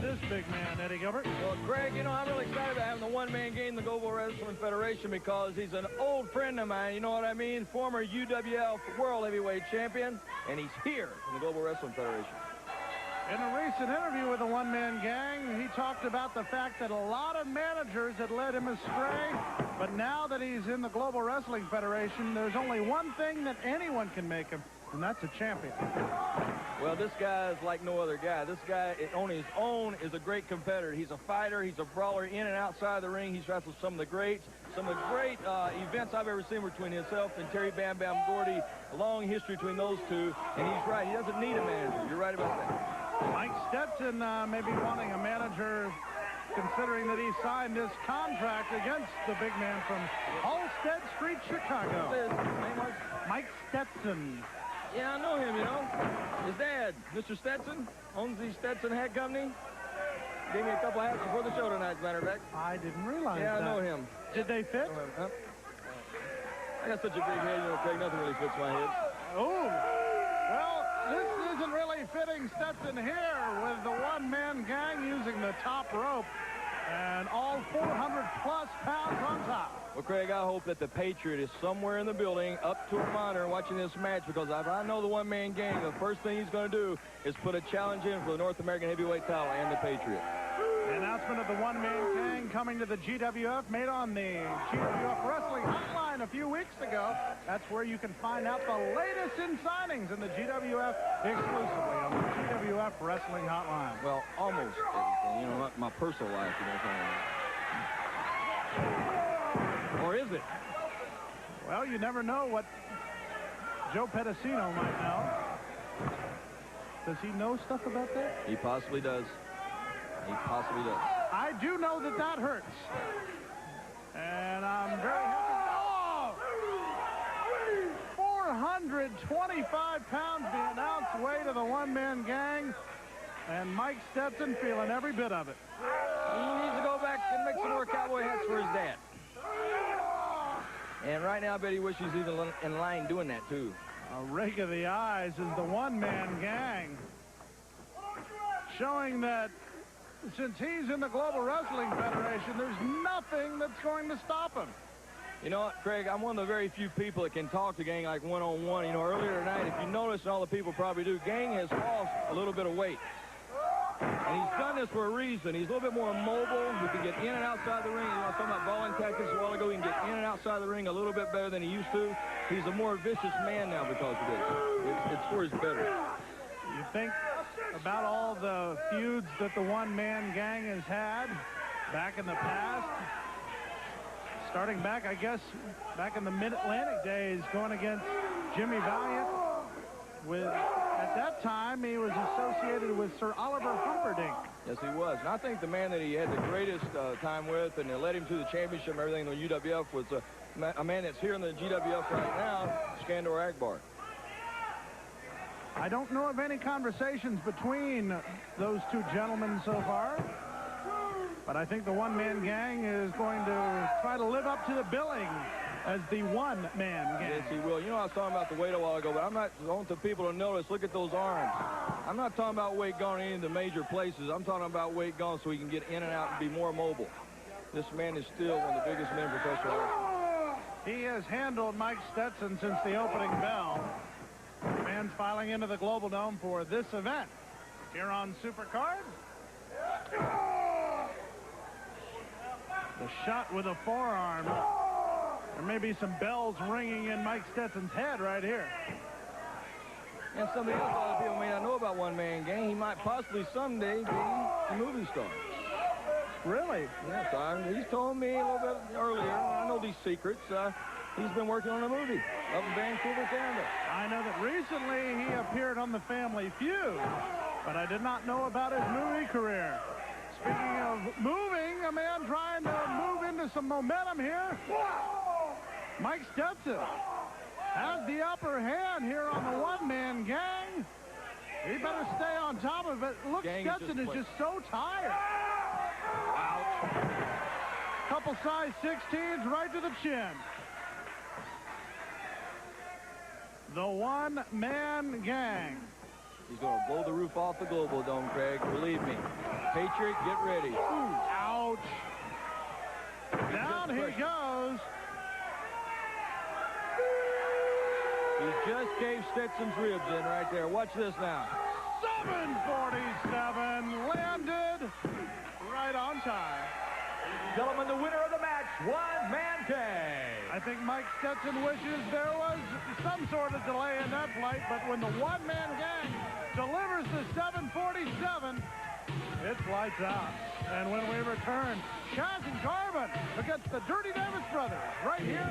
this big man, Eddie Gilbert? Well, Greg, you know, I'm really excited about having the one-man game in the Global Wrestling Federation because he's an old friend of mine, you know what I mean? Former UWF World Heavyweight Champion, and he's here in the Global Wrestling Federation. In a recent interview with the one-man gang, he talked about the fact that a lot of managers had led him astray, but now that he's in the Global Wrestling Federation, there's only one thing that anyone can make him, and that's a champion. Well, this guy is like no other guy. This guy, on his own, is a great competitor. He's a fighter. He's a brawler in and outside the ring. He's wrestled some of the greats. Some of the great events I've ever seen between himself and Terry Bam Bam Gordy. A long history between those two. And he's right. He doesn't need a manager. You're right about that. Mike Stetson may be wanting a manager, considering that he signed this contract against the big man from Halsted Street, Chicago. His name was? Mike Stetson. Yeah, I know him, you know. His dad, Mr. Stetson, owns the Stetson Hat Company. Gave me a couple hats before the show tonight, as a matter of fact. I didn't realize that. Yeah, I know him. Did they fit? I got such a big head, you know, Craig, nothing really fits my head. Oh, well, this isn't really fitting Stetson here with the one-man gang using the top rope and all 400-plus pounds on top. Well, Craig, I hope that the Patriot is somewhere in the building up to a monitor watching this match, because if I know the one-man gang, the first thing he's going to do is put a challenge in for the North American Heavyweight title and the Patriot. The announcement of the one-man gang coming to the GWF made on the GWF Wrestling Hotline a few weeks ago. That's where you can find out the latest in signings in the GWF exclusively on the GWF Wrestling Hotline. Well, almost everything. You know, not my personal life, you know what I'm saying? Or is it? Well, you never know what Joe Pedicino might know. Does he know stuff about that? He possibly does. He possibly does. I do know that that hurts. And I'm very happy. Oh! 425 pounds the announced weight of the one-man gang. And Mike Stetson feeling every bit of it. He needs to go back and make some more cowboy hats for his dad. And right now, I bet he wishes he's even in line doing that, too. A rake of the eyes is the one-man gang. Showing that since he's in the Global Wrestling Federation, there's nothing that's going to stop him. You know what, Craig, I'm one of the very few people that can talk to Gang like one-on-one. You know, earlier tonight, if you notice, and all the people probably do, Gang has lost a little bit of weight. And he's done this for a reason. He's a little bit more mobile. He can get in and outside the ring. You know, I was talking about balling tactics a while ago. He can get in and outside the ring a little bit better than he used to. He's a more vicious man now because of this. It's for his better. You think about all the feuds that the one-man gang has had back in the past, starting back, I guess, back in the Mid-Atlantic days, going against Jimmy Valiant. At that time, he was associated with Sir Oliver Humperdinck. Yes, he was. And I think the man that he had the greatest time with and led him to the championship and everything in the UWF was a man that's here in the GWF right now, Skandor Akbar. I don't know of any conversations between those two gentlemen so far, but I think the one-man gang is going to try to live up to the billing as the one-man gang. Yes, he will. You know, I was talking about the weight a while ago, but I want the people to notice, look at those arms. I'm not talking about weight gone in any of the major places. I'm talking about weight gone so he can get in and out and be more mobile. This man is still one of the biggest men in professional wrestling. He has handled Mike Stetson since the opening bell. Fans filing into the Global Dome for this event. Here on Supercard. The shot with a forearm. There may be some bells ringing in Mike Stetson's head right here. And something else a lot of people may not know about one-man gang. He might possibly someday be a movie star. Really? Yes, he's told me a little bit earlier. I know these secrets. He's been working on a movie up in Vancouver, Canada. I know that recently he appeared on The Family Feud, but I did not know about his movie career. Speaking of moving, a man trying to move into some momentum here. Mike Stetson has the upper hand here on the one-man gang. He better stay on top of it. Look, Stetson is just so tired. Ouch. Couple size 16s right to the chin. The one-man gang. He's going to blow the roof off the Global Dome, Craig. Believe me. Patriot, get ready. Ooh, ouch. Down he goes. He just gave Stetson's ribs in right there. Watch this now. 747 landed right on time. Gentlemen, the winner of the match, One Man Gang. I think Mike Stetson wishes there was some sort of delay in that flight, but when the one-man gang delivers the 747, it's lights out. And when we return, Chaz and Carbon against the Dirty Davis brothers right here.